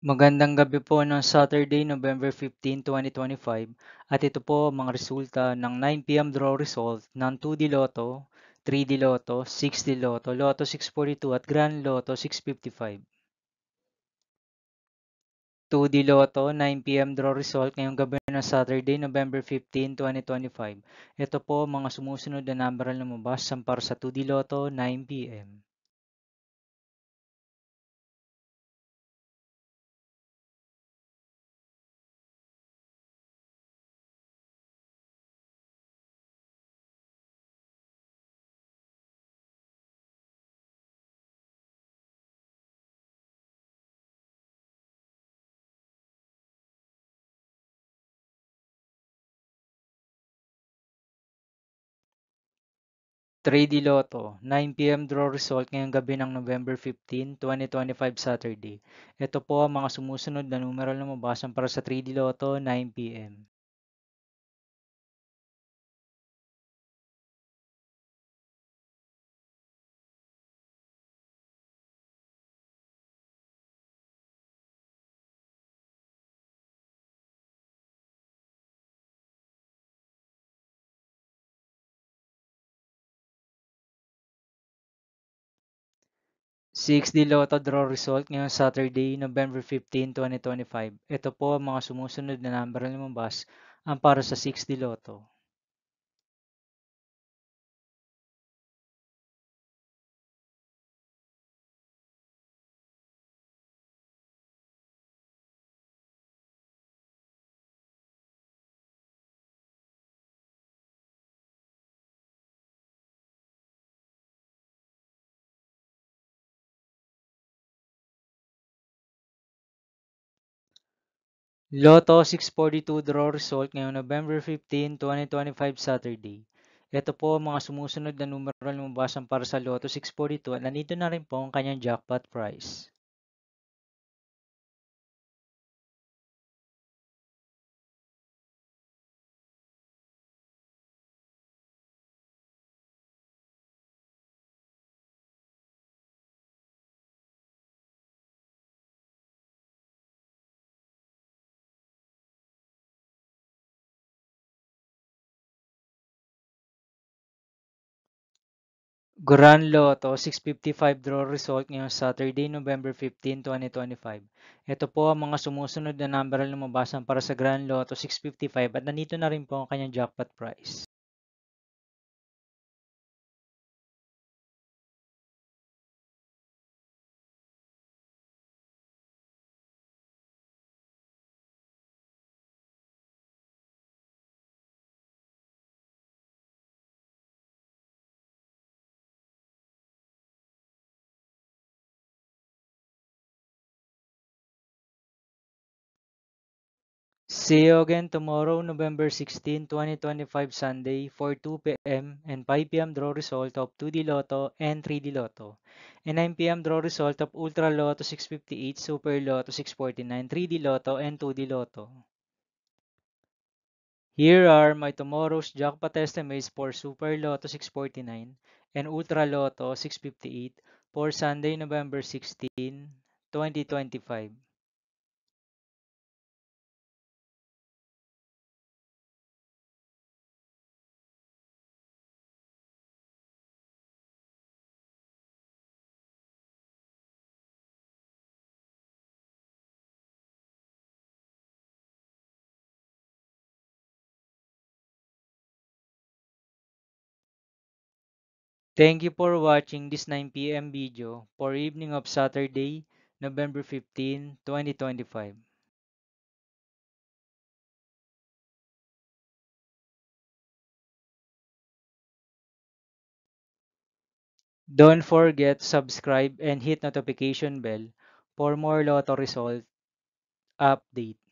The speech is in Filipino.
Magandang gabi po ng Saturday, November 15, 2025 at ito po ang mga resulta ng 9 p.m. draw result ng 2D Lotto, 3D Lotto, 6D Lotto, Lotto 642 at Grand Lotto 655. 2D Lotto, 9 p.m. draw result ngayong gabi ng Saturday, November 15, 2025. Ito po ang mga sumusunod na number na lumabas para sa 2D Lotto, 9 p.m. 3D Lotto, 9 p.m. draw result ngayong gabi ng November 15, 2025 Saturday. Ito po ang mga sumusunod na numero na lumabas para sa 3D Lotto, 9 p.m. 6D Lotto draw result ngayong Saturday, November 15, 2025. Ito po ang mga sumusunod na number na lumabas para sa 6D Lotto. 'Lotto 642 draw result ngayong November 15, 2025 Saturday. Ito po ang mga sumusunod na numero na lumabas para sa Lotto 642 at nandito na rin po ang kanyang jackpot prize. Grand Lotto 655 draw result ngayong Saturday, November 15, 2025. Ito po ang mga sumusunod na number na lumabas para sa Grand Lotto 655 at nandito na rin po ang kanyang jackpot prize. See you again tomorrow, November 16, 2025 Sunday for 2 p.m. and 5 p.m. draw result of 2D Lotto and 3D Lotto. And 9 p.m. draw result of Ultra Lotto 658, Super Lotto 649, 3D Lotto and 2D Lotto. Here are my tomorrow's jackpot estimates for Super Lotto 649 and Ultra Lotto 658 for Sunday, November 16, 2025. Thank you for watching this 9 p.m. video for evening of Saturday, November 15, 2025. Don't forget to subscribe and hit notification bell for more Lotto result update.